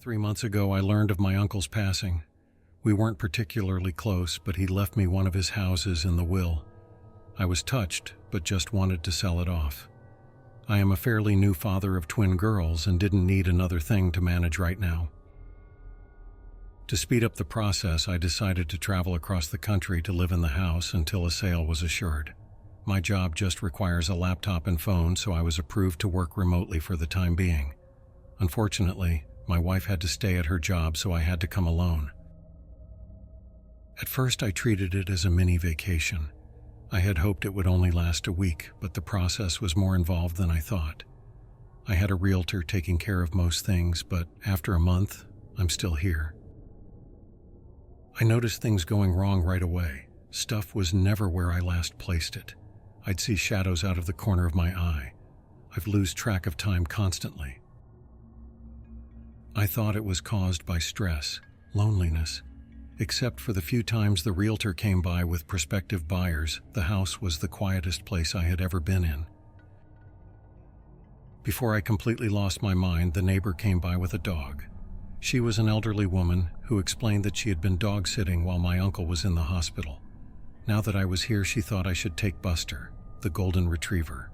3 months ago, I learned of my uncle's passing. We weren't particularly close, but he left me one of his houses in the will. I was touched, but just wanted to sell it off. I am a fairly new father of twin girls and didn't need another thing to manage right now. To speed up the process, I decided to travel across the country to live in the house until a sale was assured. My job just requires a laptop and phone, so I was approved to work remotely for the time being. Unfortunately, my wife had to stay at her job, so I had to come alone. At first, I treated it as a mini vacation. I had hoped it would only last a week, but the process was more involved than I thought. I had a realtor taking care of most things, but after a month, I'm still here. I noticed things going wrong right away. Stuff was never where I last placed it. I'd see shadows out of the corner of my eye. I'd lose track of time constantly. I thought it was caused by stress, loneliness. Except for the few times the realtor came by with prospective buyers, the house was the quietest place I had ever been in. Before I completely lost my mind, the neighbor came by with a dog. She was an elderly woman who explained that she had been dog sitting while my uncle was in the hospital. Now that I was here, she thought I should take Buster, the golden retriever.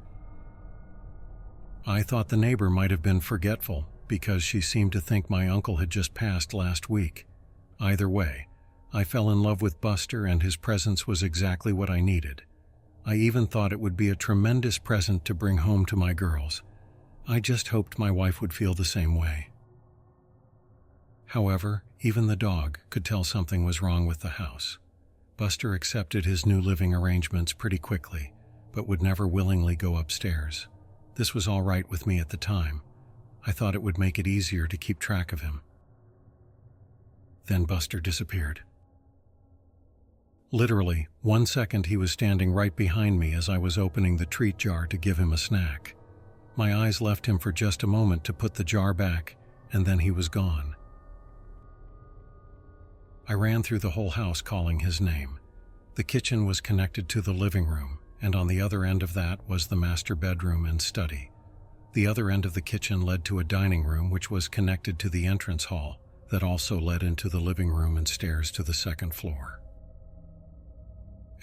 I thought the neighbor might have been forgetful because she seemed to think my uncle had just passed last week. Either way, I fell in love with Buster, and his presence was exactly what I needed. I even thought it would be a tremendous present to bring home to my girls. I just hoped my wife would feel the same way. However, even the dog could tell something was wrong with the house. Buster accepted his new living arrangements pretty quickly, but would never willingly go upstairs. This was all right with me at the time. I thought it would make it easier to keep track of him. Then Buster disappeared. Literally, 1 second he was standing right behind me as I was opening the treat jar to give him a snack. My eyes left him for just a moment to put the jar back, and then he was gone. I ran through the whole house calling his name. The kitchen was connected to the living room, and on the other end of that was the master bedroom and study. The other end of the kitchen led to a dining room which was connected to the entrance hall that also led into the living room and stairs to the second floor.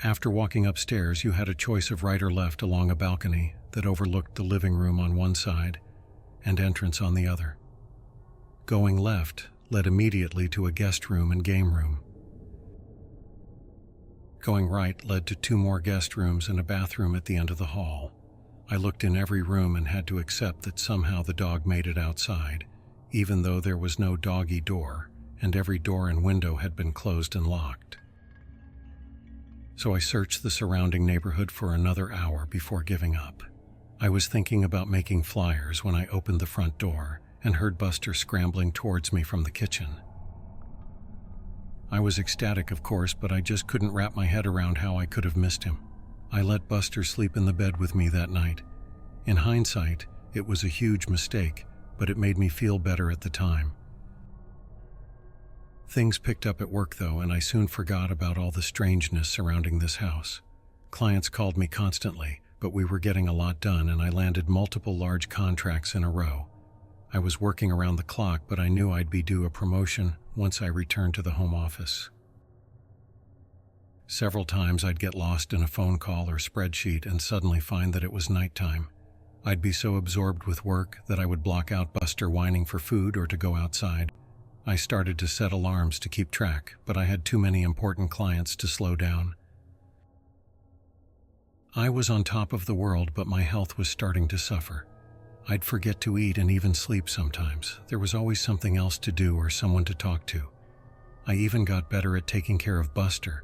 After walking upstairs, you had a choice of right or left along a balcony that overlooked the living room on one side and entrance on the other. Going left led immediately to a guest room and game room. Going right led to 2 more guest rooms and a bathroom at the end of the hall. I looked in every room and had to accept that somehow the dog made it outside, even though there was no doggy door, and every door and window had been closed and locked. So I searched the surrounding neighborhood for another hour before giving up. I was thinking about making flyers when I opened the front door and heard Buster scrambling towards me from the kitchen. I was ecstatic, of course, but I just couldn't wrap my head around how I could have missed him. I let Buster sleep in the bed with me that night. In hindsight, it was a huge mistake, but it made me feel better at the time. Things picked up at work though, and I soon forgot about all the strangeness surrounding this house. Clients called me constantly, but we were getting a lot done and I landed multiple large contracts in a row. I was working around the clock, but I knew I'd be due a promotion once I returned to the home office. Several times I'd get lost in a phone call or spreadsheet and suddenly find that it was nighttime. I'd be so absorbed with work that I would block out Buster whining for food or to go outside. I started to set alarms to keep track, but I had too many important clients to slow down. I was on top of the world, but my health was starting to suffer. I'd forget to eat and even sleep sometimes. There was always something else to do or someone to talk to. I even got better at taking care of Buster.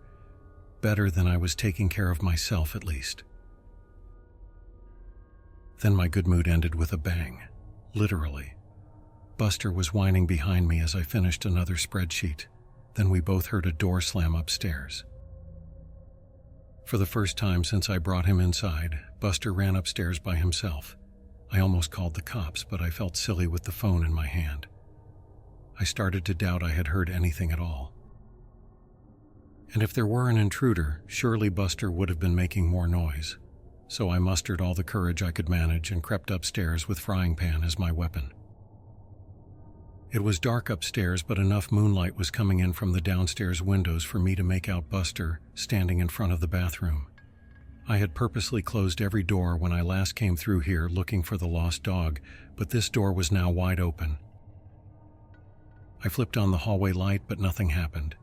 Better than I was taking care of myself, at least. Then my good mood ended with a bang. Literally. Buster was whining behind me as I finished another spreadsheet. Then we both heard a door slam upstairs. For the first time since I brought him inside, Buster ran upstairs by himself. I almost called the cops, but I felt silly with the phone in my hand. I started to doubt I had heard anything at all. And if there were an intruder, surely Buster would have been making more noise. So I mustered all the courage I could manage and crept upstairs with frying pan as my weapon. It was dark upstairs, but enough moonlight was coming in from the downstairs windows for me to make out Buster standing in front of the bathroom. I had purposely closed every door when I last came through here looking for the lost dog, but this door was now wide open. I flipped on the hallway light, but nothing happened.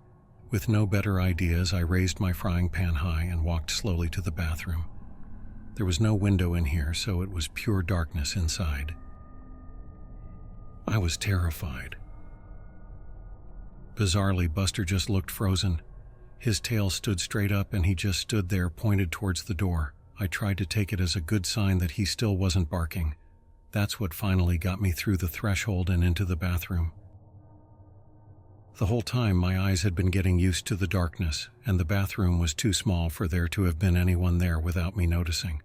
With no better ideas, I raised my frying pan high and walked slowly to the bathroom. There was no window in here, so it was pure darkness inside. I was terrified. Bizarrely, Buster just looked frozen. His tail stood straight up and he just stood there, pointed towards the door. I tried to take it as a good sign that he still wasn't barking. That's what finally got me through the threshold and into the bathroom. The whole time, my eyes had been getting used to the darkness, and the bathroom was too small for there to have been anyone there without me noticing.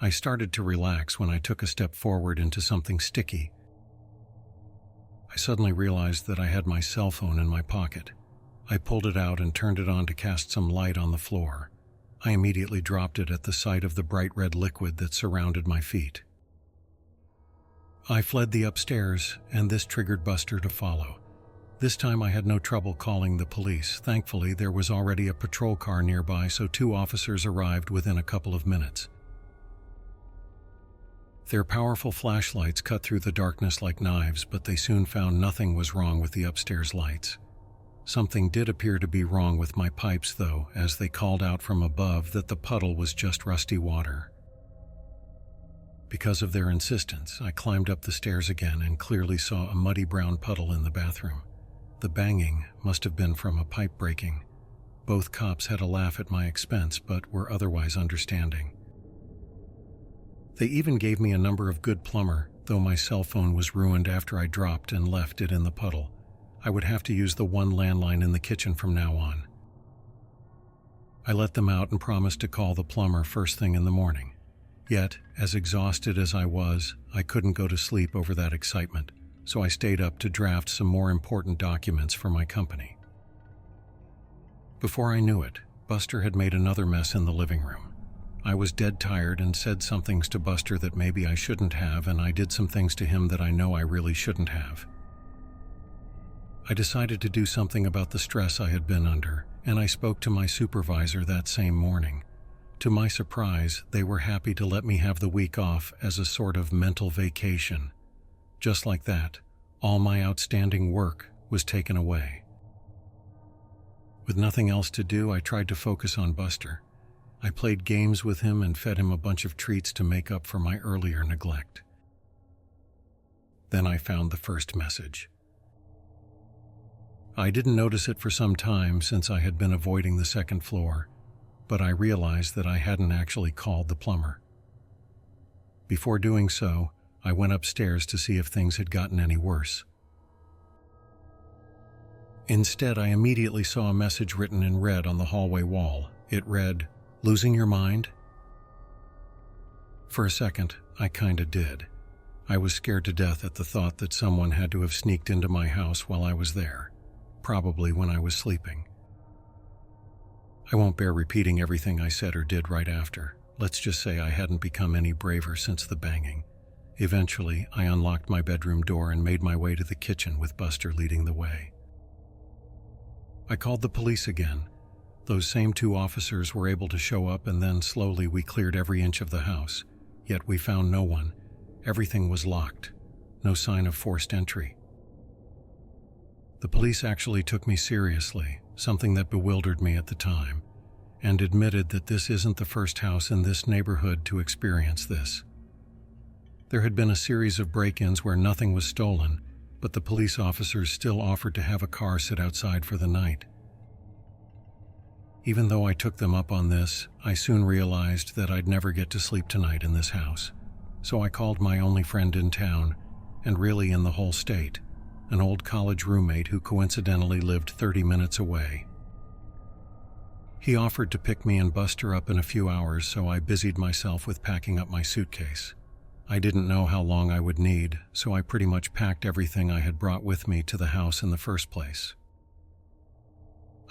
I started to relax when I took a step forward into something sticky. I suddenly realized that I had my cell phone in my pocket. I pulled it out and turned it on to cast some light on the floor. I immediately dropped it at the sight of the bright red liquid that surrounded my feet. I fled the upstairs, and this triggered Buster to follow. This time I had no trouble calling the police. Thankfully, there was already a patrol car nearby, so 2 officers arrived within a couple of minutes. Their powerful flashlights cut through the darkness like knives, but they soon found nothing was wrong with the upstairs lights. Something did appear to be wrong with my pipes, though, as they called out from above that the puddle was just rusty water. Because of their insistence, I climbed up the stairs again and clearly saw a muddy brown puddle in the bathroom. The banging must have been from a pipe breaking. Both cops had a laugh at my expense, but were otherwise understanding. They even gave me a number of good plumber, though my cell phone was ruined after I dropped and left it in the puddle. I would have to use the one landline in the kitchen from now on. I let them out and promised to call the plumber first thing in the morning. Yet, as exhausted as I was, I couldn't go to sleep over that excitement, so I stayed up to draft some more important documents for my company. Before I knew it, Buster had made another mess in the living room. I was dead tired and said some things to Buster that maybe I shouldn't have, and I did some things to him that I know I really shouldn't have. I decided to do something about the stress I had been under, and I spoke to my supervisor that same morning. To my surprise, they were happy to let me have the week off as a sort of mental vacation. Just like that, all my outstanding work was taken away. With nothing else to do, I tried to focus on Buster. I played games with him and fed him a bunch of treats to make up for my earlier neglect. Then I found the first message. I didn't notice it for some time since I had been avoiding the second floor, but I realized that I hadn't actually called the plumber. Before doing so, I went upstairs to see if things had gotten any worse. Instead, I immediately saw a message written in red on the hallway wall. It read, "Losing your mind?" For a second, I kinda did. I was scared to death at the thought that someone had to have sneaked into my house while I was there, probably when I was sleeping. I won't bear repeating everything I said or did right after. Let's just say I hadn't become any braver since the banging. Eventually, I unlocked my bedroom door and made my way to the kitchen with Buster leading the way. I called the police again. Those same 2 officers were able to show up, and then slowly we cleared every inch of the house. Yet we found no one. Everything was locked. No sign of forced entry. The police actually took me seriously, something that bewildered me at the time, and admitted that this isn't the first house in this neighborhood to experience this. There had been a series of break-ins where nothing was stolen, but the police officers still offered to have a car sit outside for the night. Even though I took them up on this, I soon realized that I'd never get to sleep tonight in this house. So I called my only friend in town, and really in the whole state, an old college roommate who coincidentally lived 30 minutes away. He offered to pick me and Buster up in a few hours, so I busied myself with packing up my suitcase. I didn't know how long I would need, so I pretty much packed everything I had brought with me to the house in the first place.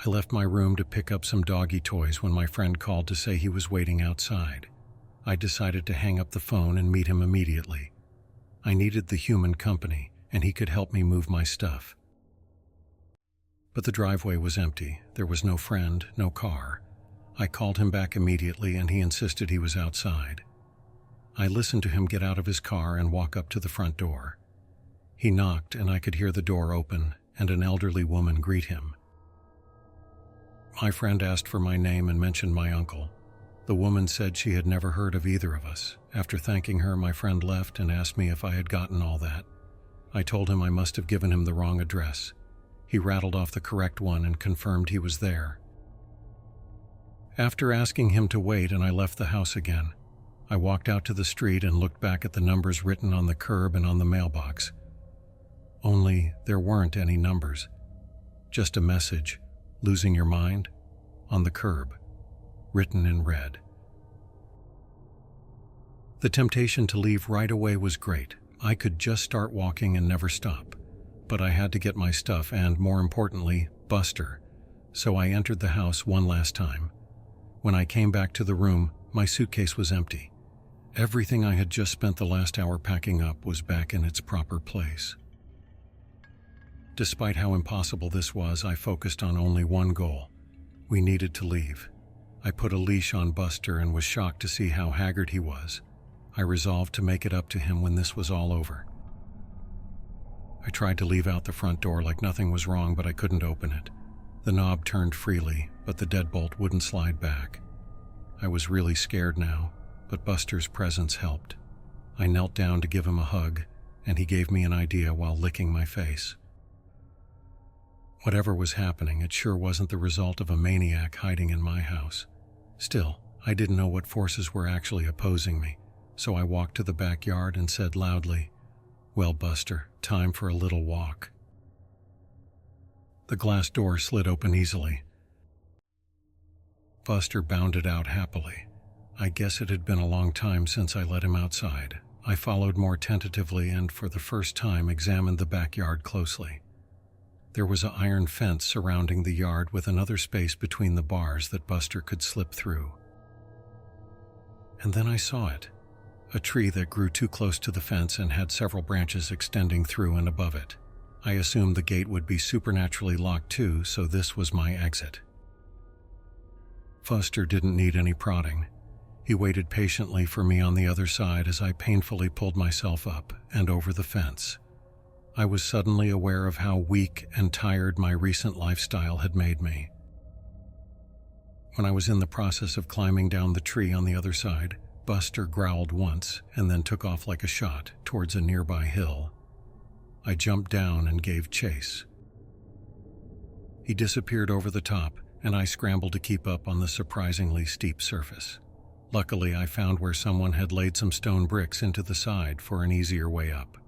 I left my room to pick up some doggy toys when my friend called to say he was waiting outside. I decided to hang up the phone and meet him immediately. I needed the human company, and he could help me move my stuff. But the driveway was empty. There was no friend, no car. I called him back immediately, and he insisted he was outside. I listened to him get out of his car and walk up to the front door. He knocked, and I could hear the door open and an elderly woman greet him. My friend asked for my name and mentioned my uncle. The woman said she had never heard of either of us. After thanking her, my friend left and asked me if I had gotten all that. I told him I must have given him the wrong address. He rattled off the correct one and confirmed he was there. After asking him to wait, and I left the house again. I walked out to the street and looked back at the numbers written on the curb and on the mailbox. Only there weren't any numbers. Just a message, "Losing your mind?" on the curb, written in red. The temptation to leave right away was great. I could just start walking and never stop. But I had to get my stuff and, more importantly, Buster. So I entered the house one last time. When I came back to the room, my suitcase was empty. Everything I had just spent the last hour packing up was back in its proper place. Despite how impossible this was, I focused on only one goal. We needed to leave. I put a leash on Buster and was shocked to see how haggard he was. I resolved to make it up to him when this was all over. I tried to leave out the front door like nothing was wrong, but I couldn't open it. The knob turned freely, but the deadbolt wouldn't slide back. I was really scared now, but Buster's presence helped. I knelt down to give him a hug, and he gave me an idea while licking my face. Whatever was happening, it sure wasn't the result of a maniac hiding in my house. Still, I didn't know what forces were actually opposing me, so I walked to the backyard and said loudly, "Well, Buster, time for a little walk." The glass door slid open easily. Buster bounded out happily. I guess it had been a long time since I let him outside. I followed more tentatively and, for the first time, examined the backyard closely. There was an iron fence surrounding the yard with another space between the bars that Buster could slip through. And then I saw it. A tree that grew too close to the fence and had several branches extending through and above it. I assumed the gate would be supernaturally locked too, so this was my exit. Buster didn't need any prodding. He waited patiently for me on the other side as I painfully pulled myself up and over the fence. I was suddenly aware of how weak and tired my recent lifestyle had made me. When I was in the process of climbing down the tree on the other side, Buster growled once and then took off like a shot towards a nearby hill. I jumped down and gave chase. He disappeared over the top, and I scrambled to keep up on the surprisingly steep surface. Luckily, I found where someone had laid some stone bricks into the side for an easier way up.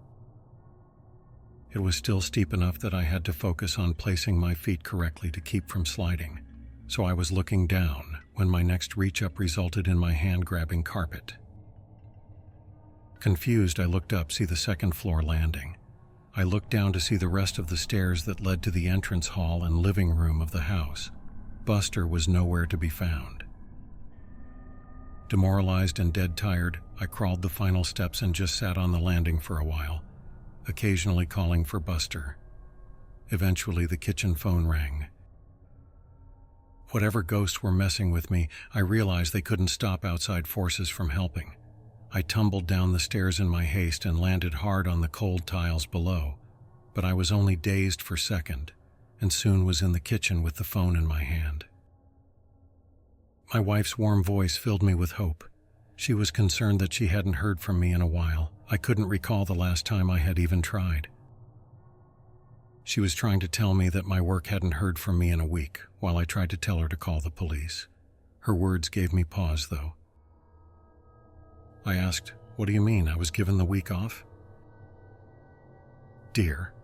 It was still steep enough that I had to focus on placing my feet correctly to keep from sliding, so I was looking down when my next reach-up resulted in my hand grabbing carpet. Confused, I looked up, see the second-floor landing. I looked down to see the rest of the stairs that led to the entrance hall and living room of the house. Buster was nowhere to be found. Demoralized and dead tired, I crawled the final steps and just sat on the landing for a while, occasionally calling for Buster. Eventually, the kitchen phone rang. Whatever ghosts were messing with me, I realized they couldn't stop outside forces from helping. I tumbled down the stairs in my haste and landed hard on the cold tiles below, but I was only dazed for a second, and soon was in the kitchen with the phone in my hand. My wife's warm voice filled me with hope. She was concerned that she hadn't heard from me in a while. I couldn't recall the last time I had even tried. She was trying to tell me that my work hadn't heard from me in a week, while I tried to tell her to call the police. Her words gave me pause, though. I asked, "What do you mean? I was given the week off?" "Dear,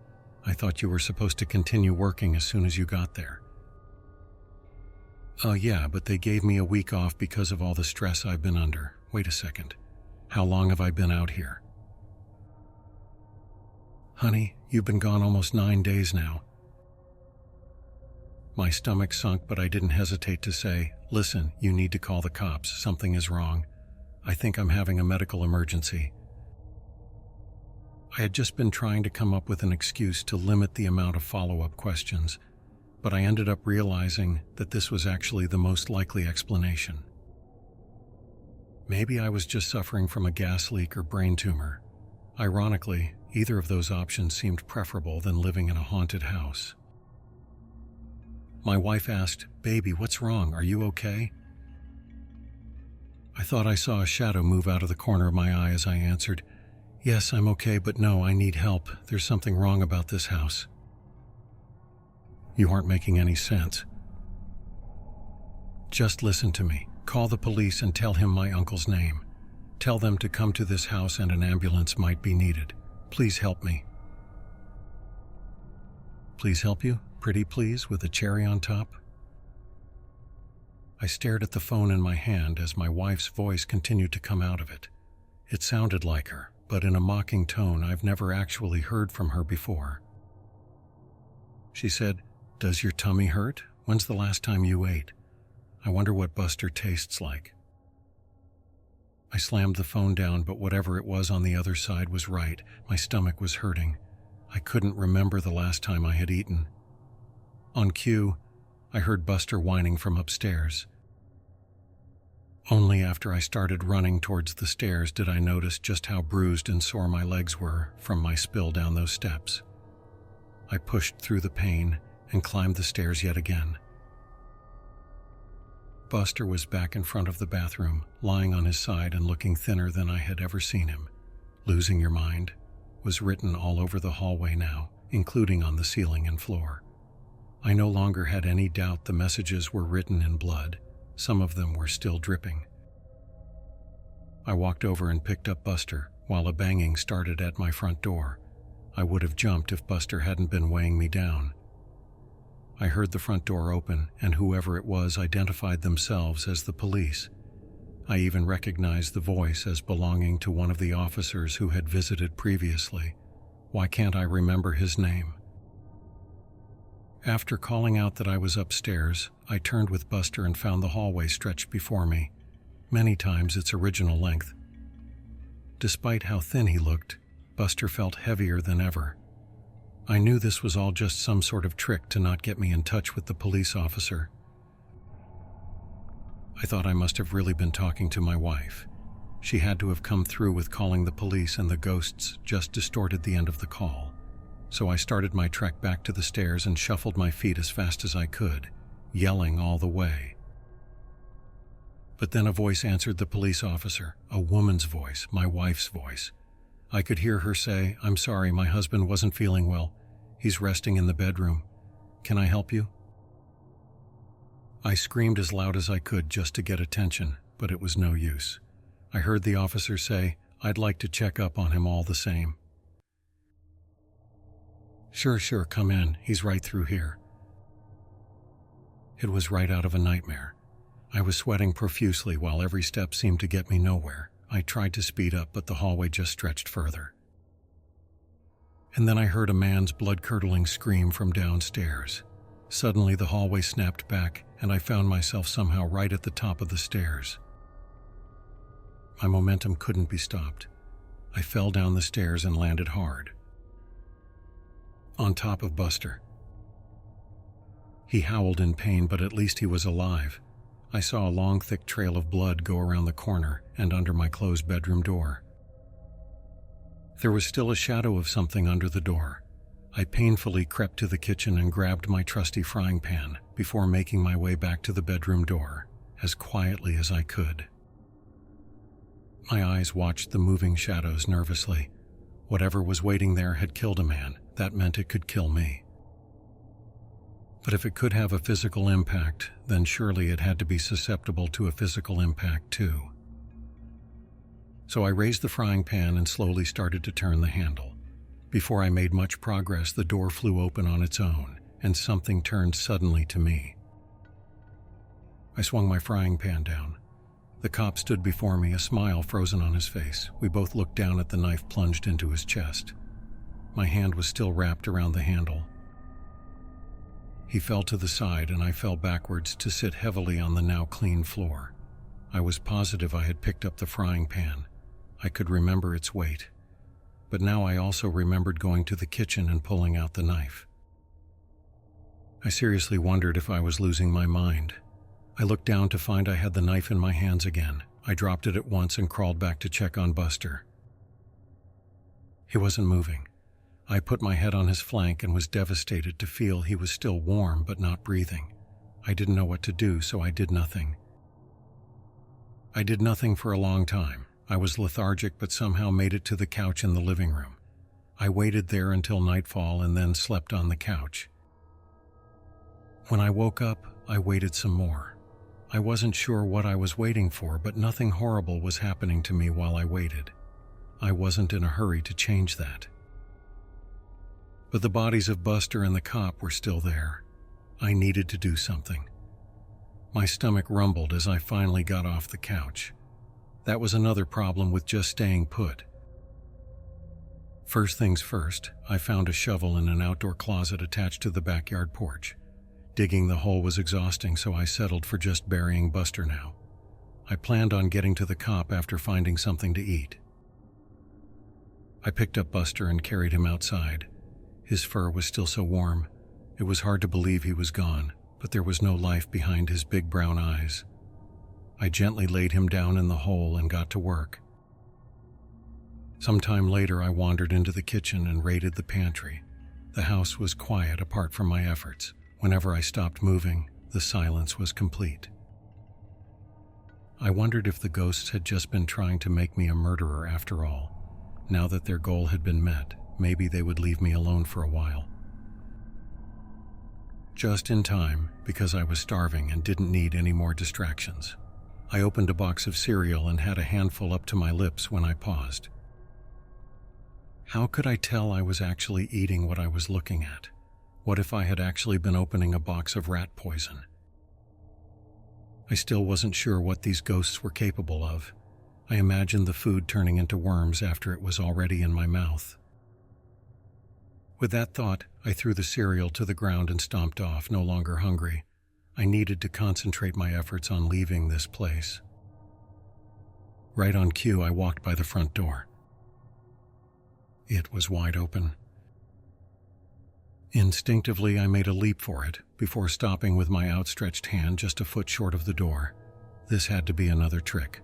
I thought you were supposed to continue working as soon as you got there." Yeah, but they gave me a week off because of all the stress I've been under. Wait a second. How long have I been out here?" "Honey, you've been gone almost 9 days now." My stomach sunk, but I didn't hesitate to say, "Listen, you need to call the cops. Something is wrong. I think I'm having a medical emergency." I had just been trying to come up with an excuse to limit the amount of follow-up questions, but I ended up realizing that this was actually the most likely explanation. Maybe I was just suffering from a gas leak or brain tumor. Ironically, either of those options seemed preferable than living in a haunted house. My wife asked, "Baby, what's wrong? Are you okay?" I thought I saw a shadow move out of the corner of my eye as I answered, "Yes, I'm okay, but no, I need help. There's something wrong about this house." "You aren't making any sense." "Just listen to me. Call the police and tell him my uncle's name. Tell them to come to this house and an ambulance might be needed. Please help me." "Please help you? Pretty please, with a cherry on top?" I stared at the phone in my hand as my wife's voice continued to come out of it. It sounded like her, but in a mocking tone I've never actually heard from her before. She said, "Does your tummy hurt? When's the last time you ate? I wonder what Buster tastes like." I slammed the phone down, but whatever it was on the other side was right. My stomach was hurting. I couldn't remember the last time I had eaten. On cue, I heard Buster whining from upstairs. Only after I started running towards the stairs did I notice just how bruised and sore my legs were from my spill down those steps. I pushed through the pain and climbed the stairs yet again. Buster was back in front of the bathroom, lying on his side and looking thinner than I had ever seen him. "Losing your mind" was written all over the hallway now, including on the ceiling and floor. I no longer had any doubt the messages were written in blood. Some of them were still dripping. I walked over and picked up Buster while a banging started at my front door. I would have jumped if Buster hadn't been weighing me down. I heard the front door open, and whoever it was identified themselves as the police. I even recognized the voice as belonging to one of the officers who had visited previously. Why can't I remember his name? After calling out that I was upstairs, I turned with Buster and found the hallway stretched before me, many times its original length. Despite how thin he looked, Buster felt heavier than ever. I knew this was all just some sort of trick to not get me in touch with the police officer. I thought I must have really been talking to my wife. She had to have come through with calling the police, and the ghosts just distorted the end of the call. So I started my trek back to the stairs and shuffled my feet as fast as I could, yelling all the way. But then a voice answered the police officer, a woman's voice, my wife's voice. I could hear her say, "I'm sorry, my husband wasn't feeling well. He's resting in the bedroom. Can I help you?" I screamed as loud as I could just to get attention, but it was no use. I heard the officer say, "I'd like to check up on him all the same." Sure, come in. He's right through here." It was right out of a nightmare. I was sweating profusely while every step seemed to get me nowhere. I tried to speed up, but the hallway just stretched further. And then I heard a man's blood-curdling scream from downstairs. Suddenly the hallway snapped back, and I found myself somehow right at the top of the stairs. My momentum couldn't be stopped. I fell down the stairs and landed hard on top of Buster. He howled in pain, but at least he was alive. I saw a long, thick trail of blood go around the corner and under my closed bedroom door. There was still a shadow of something under the door. I painfully crept to the kitchen and grabbed my trusty frying pan before making my way back to the bedroom door, as quietly as I could. My eyes watched the moving shadows nervously. Whatever was waiting there had killed a man. That meant it could kill me. But if it could have a physical impact, then surely it had to be susceptible to a physical impact too. So I raised the frying pan and slowly started to turn the handle. Before I made much progress, the door flew open on its own, and something turned suddenly to me. I swung my frying pan down. The cop stood before me, a smile frozen on his face. We both looked down at the knife plunged into his chest. My hand was still wrapped around the handle. He fell to the side, and I fell backwards to sit heavily on the now clean floor. I was positive I had picked up the frying pan. I could remember its weight. but now I also remembered going to the kitchen and pulling out the knife. I seriously wondered if I was losing my mind. I looked down to find I had the knife in my hands again. I dropped it at once and crawled back to check on Buster. He wasn't moving. I put my head on his flank and was devastated to feel he was still warm but not breathing. I didn't know what to do, so I did nothing. I did nothing for a long time. I was lethargic but somehow made it to the couch in the living room. I waited there until nightfall and then slept on the couch. When I woke up, I waited some more. I wasn't sure what I was waiting for, but nothing horrible was happening to me while I waited. I wasn't in a hurry to change that. But the bodies of Buster and the cop were still there. I needed to do something. My stomach rumbled as I finally got off the couch. That was another problem with just staying put. First things first, I found a shovel in an outdoor closet attached to the backyard porch. Digging the hole was exhausting, so I settled for just burying Buster now. I planned on getting to the cop after finding something to eat. I picked up Buster and carried him outside. His fur was still so warm. It was hard to believe he was gone, but there was no life behind his big brown eyes. I gently laid him down in the hole and got to work. Sometime later, I wandered into the kitchen and raided the pantry. The house was quiet apart from my efforts. Whenever I stopped moving, the silence was complete. I wondered if the ghosts had just been trying to make me a murderer after all. Now that their goal had been met, maybe they would leave me alone for a while. Just in time, because I was starving and didn't need any more distractions. I opened a box of cereal and had a handful up to my lips when I paused. How could I tell I was actually eating what I was looking at? What if I had actually been opening a box of rat poison? I still wasn't sure what these ghosts were capable of. I imagined the food turning into worms after it was already in my mouth. With that thought, I threw the cereal to the ground and stomped off, no longer hungry. I needed to concentrate my efforts on leaving this place. Right on cue, I walked by the front door. It was wide open. Instinctively, I made a leap for it, before stopping with my outstretched hand just a foot short of the door. This had to be another trick.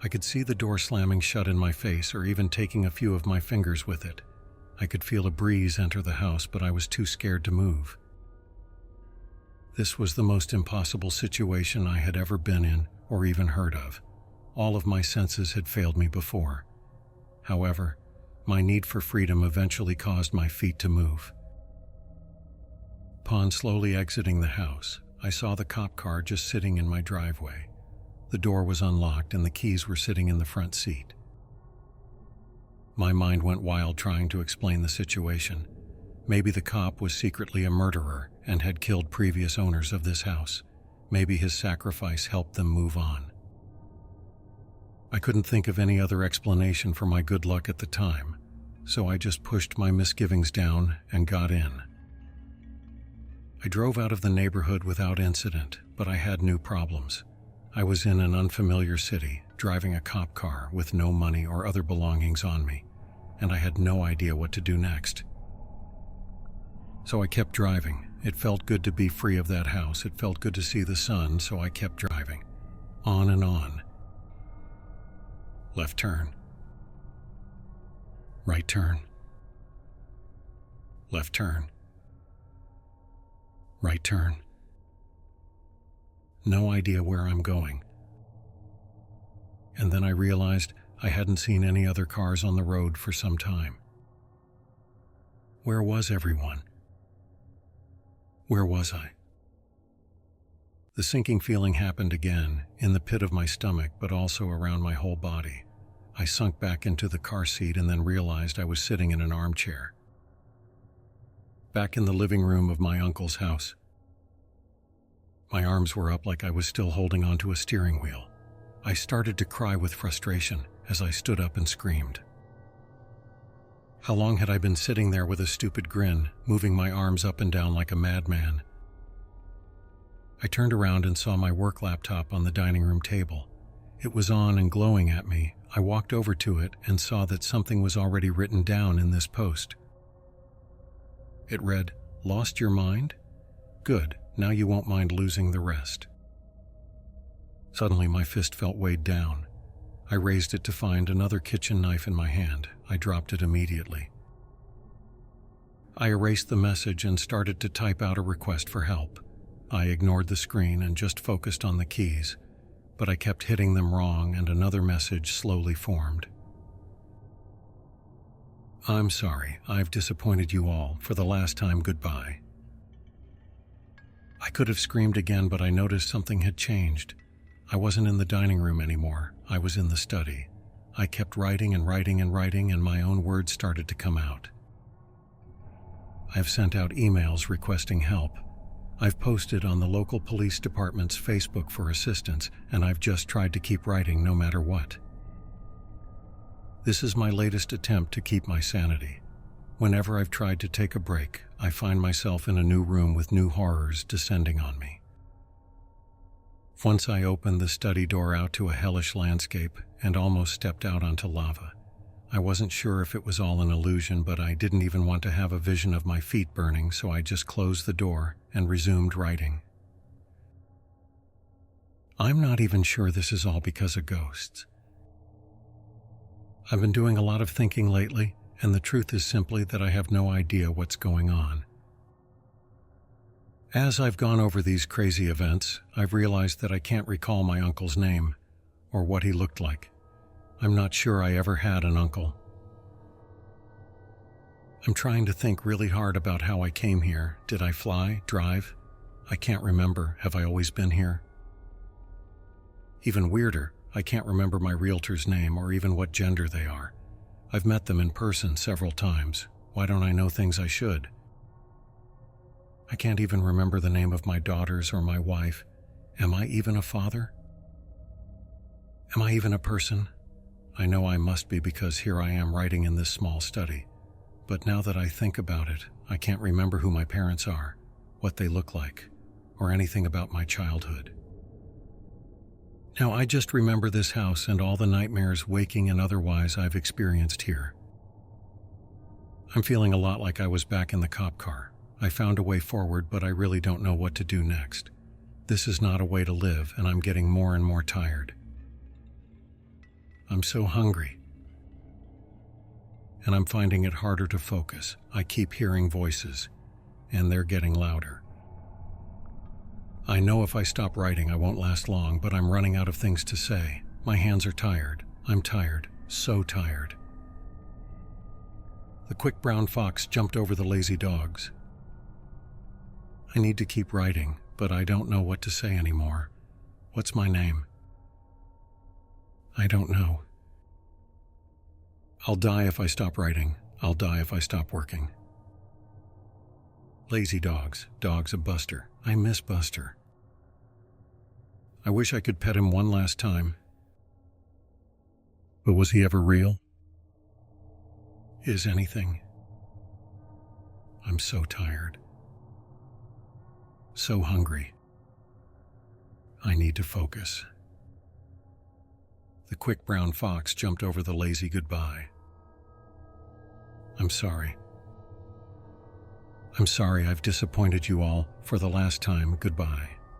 I could see the door slamming shut in my face, or even taking a few of my fingers with it. I could feel a breeze enter the house, but I was too scared to move. This was the most impossible situation I had ever been in, or even heard of. All of my senses had failed me before. However, my need for freedom eventually caused my feet to move. Upon slowly exiting the house, I saw the cop car just sitting in my driveway. The door was unlocked and the keys were sitting in the front seat. My mind went wild trying to explain the situation. Maybe the cop was secretly a murderer and had killed previous owners of this house. Maybe his sacrifice helped them move on. I couldn't think of any other explanation for my good luck at the time, so I just pushed my misgivings down and got in. I drove out of the neighborhood without incident, but I had new problems. I was in an unfamiliar city, driving a cop car with no money or other belongings on me, and I had no idea what to do next. So I kept driving. It felt good to be free of that house. It felt good to see the sun, so I kept driving. On and on. Left turn. Right turn. Left turn. Right turn. No idea where I'm going. And then I realized I hadn't seen any other cars on the road for some time. Where was everyone? Where was I? The sinking feeling happened again, in the pit of my stomach, but also around my whole body. I sunk back into the car seat and then realized I was sitting in an armchair. Back in the living room of my uncle's house. My arms were up like I was still holding onto a steering wheel. I started to cry with frustration as I stood up and screamed. How long had I been sitting there with a stupid grin, moving my arms up and down like a madman? I turned around and saw my work laptop on the dining room table. It was on and glowing at me. I walked over to it and saw that something was already written down in this post. It read, "Lost your mind? Good, now you won't mind losing the rest." Suddenly my fist felt weighed down. I raised it to find another kitchen knife in my hand. I dropped it immediately. I erased the message and started to type out a request for help. I ignored the screen and just focused on the keys, but I kept hitting them wrong and another message slowly formed. "I'm sorry, I've disappointed you all. For the last time, goodbye." I could have screamed again, but I noticed something had changed. I wasn't in the dining room anymore. I was in the study. I kept writing and writing and writing, and my own words started to come out. I've sent out emails requesting help. I've posted on the local police department's Facebook for assistance, and I've just tried to keep writing no matter what. This is my latest attempt to keep my sanity. Whenever I've tried to take a break, I find myself in a new room with new horrors descending on me. Once I opened the study door out to a hellish landscape and almost stepped out onto lava. I wasn't sure if it was all an illusion, but I didn't even want to have a vision of my feet burning, so I just closed the door and resumed writing. I'm not even sure this is all because of ghosts. I've been doing a lot of thinking lately, and the truth is simply that I have no idea what's going on. As I've gone over these crazy events, I've realized that I can't recall my uncle's name or what he looked like. I'm not sure I ever had an uncle. I'm trying to think really hard about how I came here. Did I fly, drive? I can't remember. Have I always been here? Even weirder, I can't remember my realtor's name or even what gender they are. I've met them in person several times. Why don't I know things I should? I can't even remember the name of my daughters or my wife. Am I even a father? Am I even a person? I know I must be because here I am writing in this small study. But now that I think about it, I can't remember who my parents are, what they look like, or anything about my childhood. Now I just remember this house and all the nightmares, waking and otherwise, I've experienced here. I'm feeling a lot like I was back in the cop car. I found a way forward, but I really don't know what to do next. This is not a way to live, and I'm getting more and more tired. I'm so hungry. And I'm finding it harder to focus. I keep hearing voices, and they're getting louder. I know if I stop writing, I won't last long, but I'm running out of things to say. My hands are tired. I'm tired. So tired. The quick brown fox jumped over the lazy dogs. I need to keep writing, but I don't know what to say anymore. What's my name? I don't know. I'll die if I stop writing. I'll die if I stop working. Lazy dogs. Dogs of Buster. I miss Buster. I wish I could pet him one last time. But was he ever real? Is anything? I'm so tired. So hungry. I need to focus. The quick brown fox jumped over the lazy goodbye. I'm sorry. I'm sorry I've disappointed you all. For the last time, goodbye.